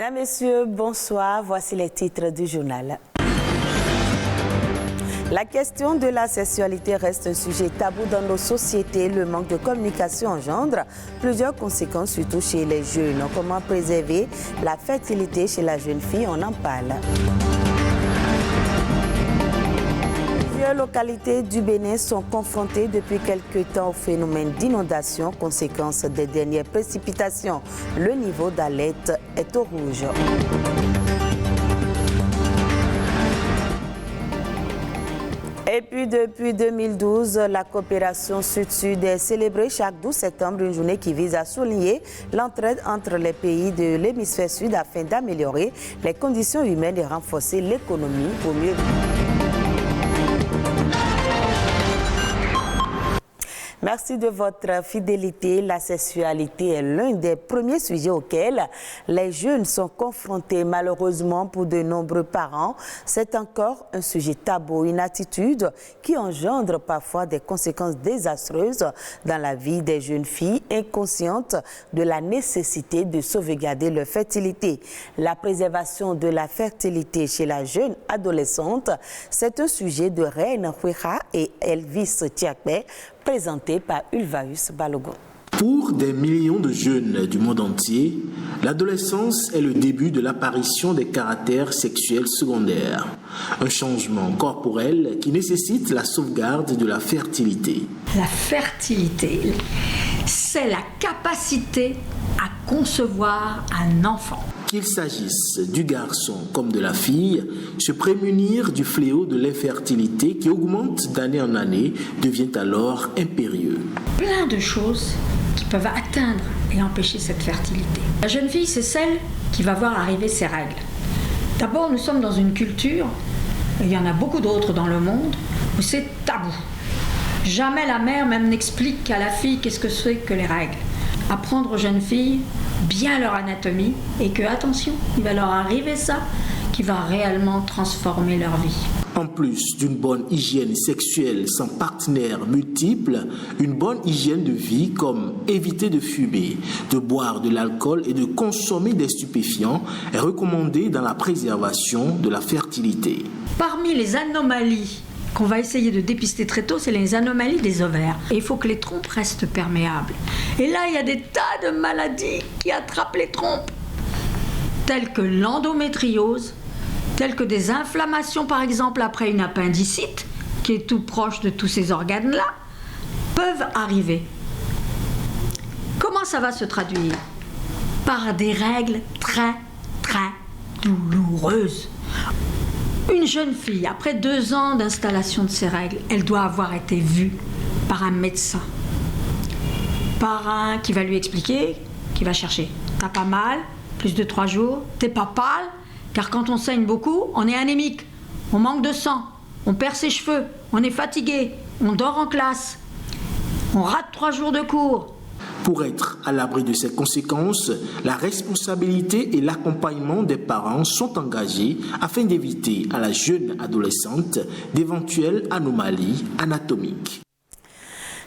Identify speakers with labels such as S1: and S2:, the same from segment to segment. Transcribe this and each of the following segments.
S1: Mesdames, Messieurs, bonsoir. Voici les titres du journal. La question de la sexualité reste un sujet tabou dans nos sociétés. Le manque de communication engendre plusieurs conséquences, surtout chez les jeunes. Comment préserver la fertilité chez la jeune fille? On en parle. Plusieurs localités du Bénin sont confrontées depuis quelque temps au phénomène d'inondation, conséquence des dernières précipitations. Le niveau d'alerte est au rouge. Et puis depuis 2012, la coopération Sud-Sud est célébrée chaque 12 septembre, une journée qui vise à souligner l'entraide entre les pays de l'hémisphère sud afin d'améliorer les conditions humaines et renforcer l'économie pour mieux vivre. Merci de votre fidélité. La sexualité est l'un des premiers sujets auxquels les jeunes sont confrontés. Malheureusement, pour de nombreux parents, c'est encore un sujet tabou, une attitude qui engendre parfois des conséquences désastreuses dans la vie des jeunes filles inconscientes de la nécessité de sauvegarder leur fertilité. La préservation de la fertilité chez la jeune adolescente, c'est un sujet de Reine Huira et Elvis Tiakbe, présenté par Ulvaeus Balogun.
S2: Pour des millions de jeunes du monde entier, l'adolescence est le début de l'apparition des caractères sexuels secondaires. Un changement corporel qui nécessite la sauvegarde de la fertilité.
S3: La fertilité, c'est la capacité à concevoir un enfant.
S2: Qu'il s'agisse du garçon comme de la fille, se prémunir du fléau de l'infertilité qui augmente d'année en année devient alors impérieux.
S3: Plein de choses qui peuvent atteindre et empêcher cette fertilité. La jeune fille, c'est celle qui va voir arriver ses règles. D'abord, nous sommes dans une culture, et il y en a beaucoup d'autres dans le monde, où c'est tabou. Jamais la mère même n'explique à la fille qu'est-ce que c'est que les règles. Apprendre aux jeunes filles bien leur anatomie et que, attention, il va leur arriver ça qui va réellement transformer leur vie.
S2: En plus d'une bonne hygiène sexuelle sans partenaires multiples, une bonne hygiène de vie comme éviter de fumer, de boire de l'alcool et de consommer des stupéfiants est recommandée dans la préservation de la fertilité.
S3: Parmi les anomalies qu'on va essayer de dépister très tôt, c'est les anomalies des ovaires. Et il faut que les trompes restent perméables. Et là, il y a des tas de maladies qui attrapent les trompes, telles que l'endométriose, telles que des inflammations, par exemple, après une appendicite, qui est tout proche de tous ces organes-là, peuvent arriver. Comment ça va se traduire? Par des règles très, très douloureuses. Une jeune fille, après 2 ans d'installation de ses règles, elle doit avoir été vue par un médecin. Par un qui va lui expliquer, qui va chercher. T'as pas mal, plus de 3 jours, t'es pas pâle, car quand on saigne beaucoup, on est anémique, on manque de sang, on perd ses cheveux, on est fatigué, on dort en classe, on rate 3 jours de cours.
S2: Pour être à l'abri de ces conséquences, la responsabilité et l'accompagnement des parents sont engagés afin d'éviter à la jeune adolescente d'éventuelles anomalies anatomiques.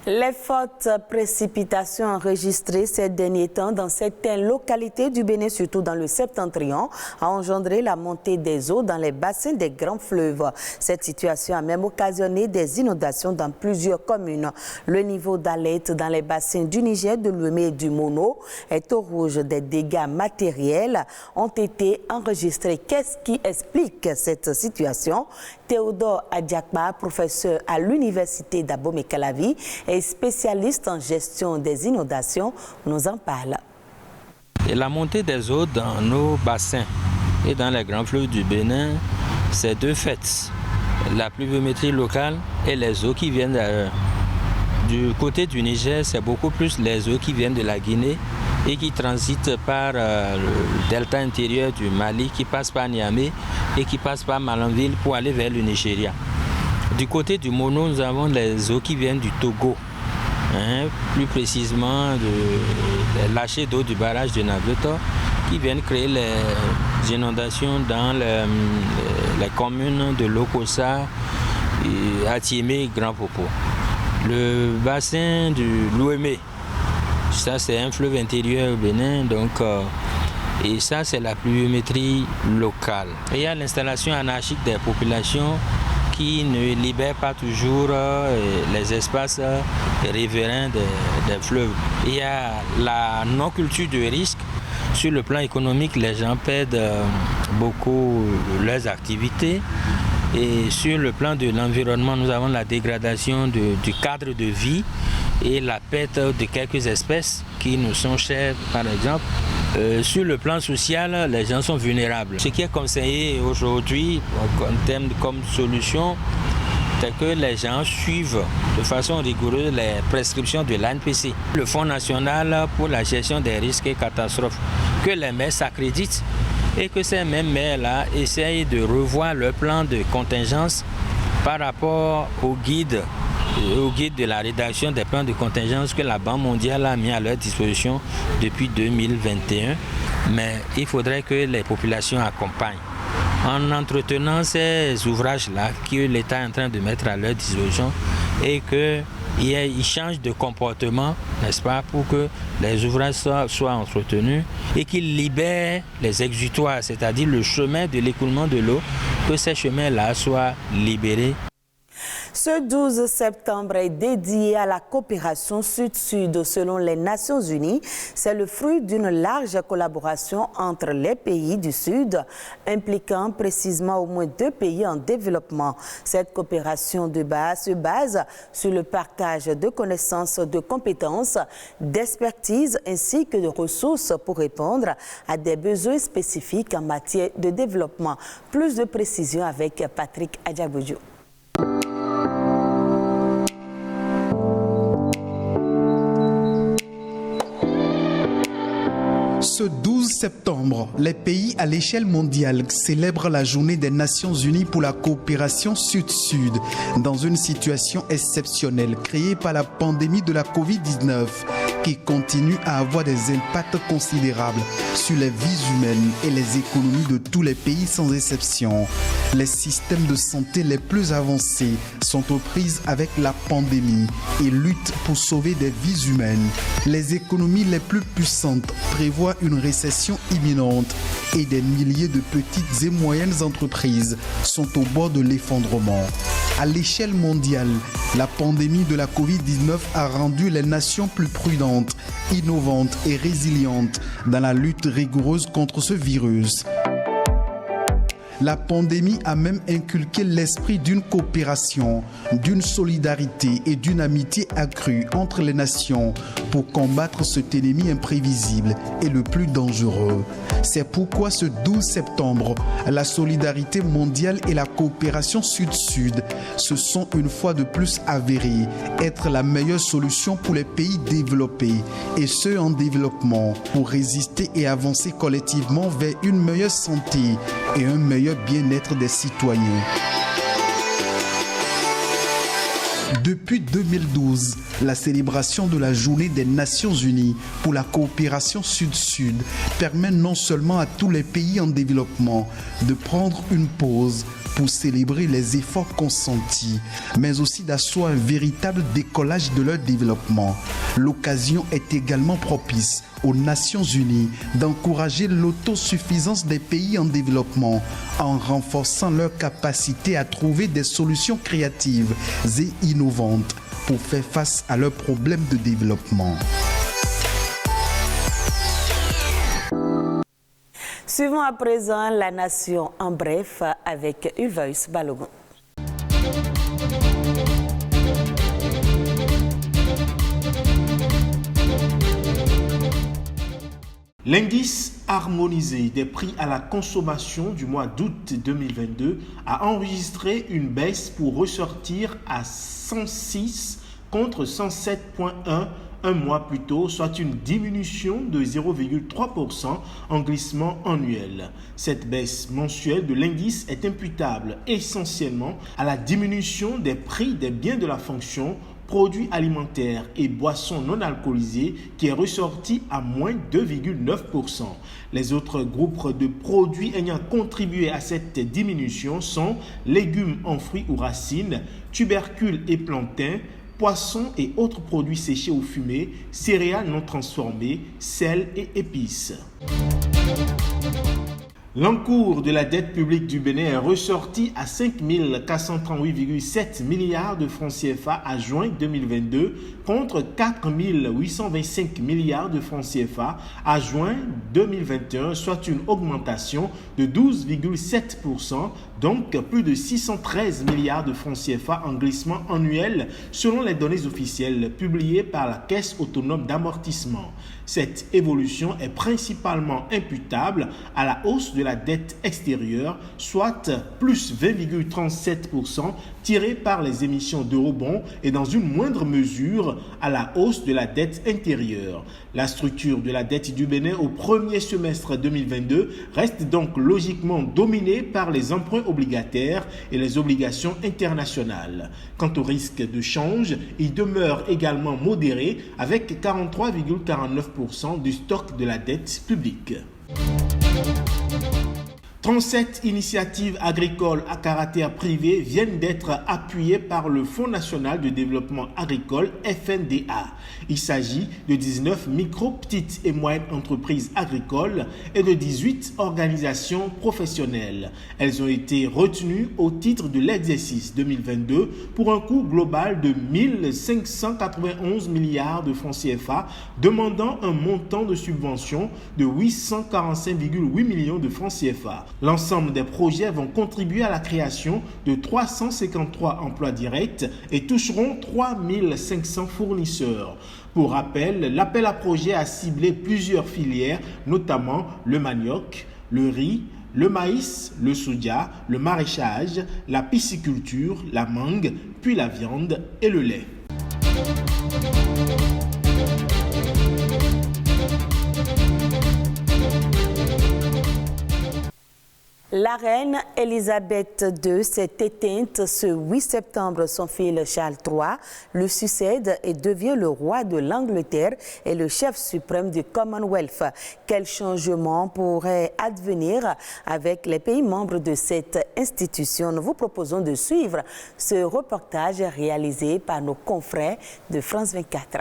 S1: Les fortes précipitations enregistrées ces derniers temps dans certaines localités du Bénin, surtout dans le septentrion, a engendré la montée des eaux dans les bassins des grands fleuves. Cette situation a même occasionné des inondations dans plusieurs communes. Le niveau d'alerte dans les bassins du Niger, de l'Ouémé et du Mono est au rouge. Des dégâts matériels ont été enregistrés. Qu'est-ce qui explique cette situation? Théodore Adiakba, professeur à l'université d'Abomey-Calavi et spécialiste en gestion des inondations, nous en parle.
S4: Et la montée des eaux dans nos bassins et dans les grands fleuves du Bénin, c'est 2 faits. La pluviométrie locale et les eaux qui viennent d'ailleurs. Du côté du Niger, c'est beaucoup plus les eaux qui viennent de la Guinée et qui transitent par le delta intérieur du Mali, qui passent par Niamey et qui passent par Malanville pour aller vers le Nigeria. Du côté du Mono, nous avons les eaux qui viennent du Togo, plus précisément des lâchers d'eau du barrage de Naveto, qui viennent créer les inondations dans les communes de Lokossa, Atiémé et Grand Popo. Le bassin du Louémé, ça c'est un fleuve intérieur au Bénin, donc Et ça, c'est la pluviométrie locale. Et il y a l'installation anarchique des populations qui ne libèrent pas toujours les espaces riverains des fleuves. Il y a la non-culture de risque. Sur le plan économique, les gens perdent beaucoup leurs activités. Et sur le plan de l'environnement, nous avons la dégradation du cadre de vie et la perte de quelques espèces qui nous sont chères, par exemple. Sur le plan social, les gens sont vulnérables. Ce qui est conseillé aujourd'hui en termes comme solution, c'est que les gens suivent de façon rigoureuse les prescriptions de l'ANPC, le Fonds national pour la gestion des risques et catastrophes, que les maires s'accréditent et que ces mêmes maires-là essayent de revoir leur plan de contingence par rapport au guide de la rédaction des plans de contingence que la Banque mondiale a mis à leur disposition depuis 2021. Mais il faudrait que les populations accompagnent en entretenant ces ouvrages-là que l'État est en train de mettre à leur disposition et qu'ils changent de comportement, n'est-ce pas, pour que les ouvrages soient entretenus et qu'ils libèrent les exutoires, c'est-à-dire le chemin de l'écoulement de l'eau, que ces chemins-là soient libérés.
S1: Ce 12 septembre est dédié à la coopération Sud-Sud selon les Nations Unies. C'est le fruit d'une large collaboration entre les pays du Sud, impliquant précisément au moins 2 pays en développement. Cette coopération de base se base sur le partage de connaissances, de compétences, d'expertise ainsi que de ressources pour répondre à des besoins spécifiques en matière de développement. Plus de précisions avec Patrick Adjaboudjou.
S5: Ce 12 septembre, les pays à l'échelle mondiale célèbrent la journée des Nations Unies pour la coopération Sud-Sud dans une situation exceptionnelle créée par la pandémie de la Covid-19 qui continue à avoir des impacts considérables sur les vies humaines et les économies de tous les pays sans exception. Les systèmes de santé les plus avancés sont aux prises avec la pandémie et luttent pour sauver des vies humaines. Les économies les plus puissantes prévoient une récession imminente et des milliers de petites et moyennes entreprises sont au bord de l'effondrement. À l'échelle mondiale, la pandémie de la Covid-19 a rendu les nations plus prudentes, innovantes et résilientes dans la lutte rigoureuse contre ce virus. La pandémie a même inculqué l'esprit d'une coopération, d'une solidarité et d'une amitié accrue entre les nations pour combattre cet ennemi imprévisible et le plus dangereux. C'est pourquoi ce 12 septembre, la solidarité mondiale et la coopération Sud-Sud se sont une fois de plus avérées être la meilleure solution pour les pays développés et ceux en développement pour résister et avancer collectivement vers une meilleure santé et un meilleur bien-être des citoyens. Depuis 2012, la célébration de la Journée des Nations Unies pour la coopération Sud-Sud permet non seulement à tous les pays en développement de prendre une pause pour célébrer les efforts consentis, mais aussi d'asseoir un véritable décollage de leur développement. L'occasion est également propice aux Nations Unies d'encourager l'autosuffisance des pays en développement en renforçant leur capacité à trouver des solutions créatives et innovantes pour faire face à leurs problèmes de développement.
S1: Suivons à présent la nation en bref avec Ulvaeus Balogun.
S2: L'indice harmonisé des prix à la consommation du mois d'août 2022 a enregistré une baisse pour ressortir à 106 contre 107,1 un mois plus tôt, soit une diminution de 0,3% en glissement annuel. Cette baisse mensuelle de l'indice est imputable essentiellement à la diminution des prix des biens de la fonction, produits alimentaires et boissons non alcoolisées qui est ressorti à moins 2,9%. Les autres groupes de produits ayant contribué à cette diminution sont légumes en fruits ou racines, tubercules et plantains, poissons et autres produits séchés ou fumés, céréales non transformées, sel et épices. L'encours de la dette publique du Bénin est ressorti à 5 438,7 milliards de francs CFA à juin 2022 contre 4 825 milliards de francs CFA à juin 2021, soit une augmentation de 12,7%, donc plus de 613 milliards de francs CFA en glissement annuel selon les données officielles publiées par la Caisse autonome d'amortissement. Cette évolution est principalement imputable à la hausse de la dette extérieure, soit plus 20,37% tirée par les émissions d'eurobonds et dans une moindre mesure à la hausse de la dette intérieure. La structure de la dette du Bénin au premier semestre 2022 reste donc logiquement dominée par les emprunts obligataires et les obligations internationales. Quant au risque de change, il demeure également modéré avec 43,49% du stock de la dette publique. 37 initiatives agricoles à caractère privé viennent d'être appuyées par le Fonds national de développement agricole FNDA. Il s'agit de 19 micro, petites et moyennes entreprises agricoles et de 18 organisations professionnelles. Elles ont été retenues au titre de l'exercice 2022 pour un coût global de 1 591 milliards de francs CFA, demandant un montant de subvention de 845,8 millions de francs CFA. L'ensemble des projets vont contribuer à la création de 353 emplois directs et toucheront 3 500 fournisseurs. Pour rappel, l'appel à projets a ciblé plusieurs filières, notamment le manioc, le riz, le maïs, le soja, le maraîchage, la pisciculture, la mangue, puis la viande et le lait.
S1: La reine Elisabeth II s'est éteinte ce 8 septembre. Son fils Charles III le succède et devient le roi de l'Angleterre et le chef suprême du Commonwealth. Quel changement pourrait advenir avec les pays membres de cette institution? Nous vous proposons de suivre ce reportage réalisé par nos confrères de France 24.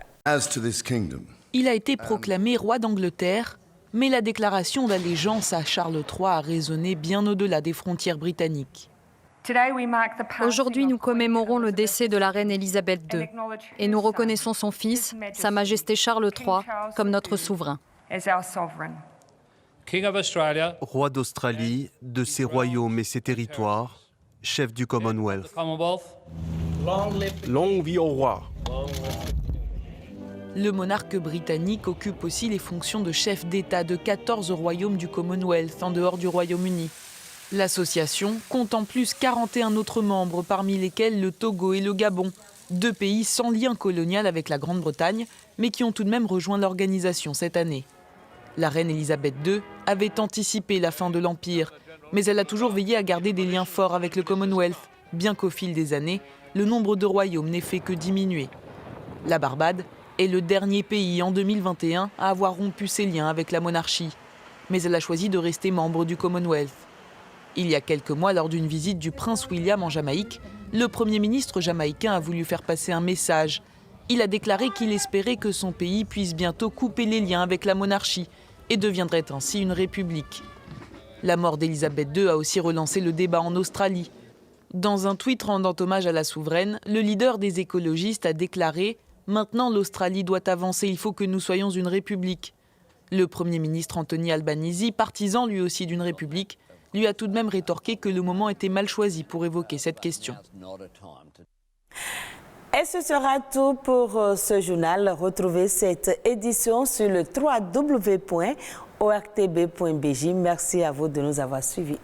S6: Il a été proclamé roi d'Angleterre, mais la déclaration d'allégeance à Charles III a résonné bien au-delà des frontières britanniques.
S7: Aujourd'hui, nous commémorons le décès de la reine Elisabeth II et nous reconnaissons son fils, Sa Majesté Charles III, comme notre souverain.
S8: Roi d'Australie, de ses royaumes et ses territoires, chef du Commonwealth. Longue vie au roi.
S6: Le monarque britannique occupe aussi les fonctions de chef d'État de 14 royaumes du Commonwealth en dehors du Royaume-Uni. L'association compte en plus 41 autres membres, parmi lesquels le Togo et le Gabon, 2 pays sans lien colonial avec la Grande-Bretagne, mais qui ont tout de même rejoint l'organisation cette année. La reine Elisabeth II avait anticipé la fin de l'Empire, mais elle a toujours veillé à garder des liens forts avec le Commonwealth, bien qu'au fil des années, le nombre de royaumes n'ait fait que diminuer. La Barbade est le dernier pays en 2021 à avoir rompu ses liens avec la monarchie. Mais elle a choisi de rester membre du Commonwealth. Il y a quelques mois, lors d'une visite du prince William en Jamaïque, le Premier ministre jamaïcain a voulu faire passer un message. Il a déclaré qu'il espérait que son pays puisse bientôt couper les liens avec la monarchie et deviendrait ainsi une république. La mort d'Elisabeth II a aussi relancé le débat en Australie. Dans un tweet rendant hommage à la souveraine, le leader des écologistes a déclaré « Maintenant l'Australie doit avancer, il faut que nous soyons une république ». Le Premier ministre Anthony Albanese, partisan lui aussi d'une république, lui a tout de même rétorqué que le moment était mal choisi pour évoquer cette question.
S1: Et ce sera tout pour ce journal. Retrouvez cette édition sur le www.ortb.bj. Merci à vous de nous avoir suivis.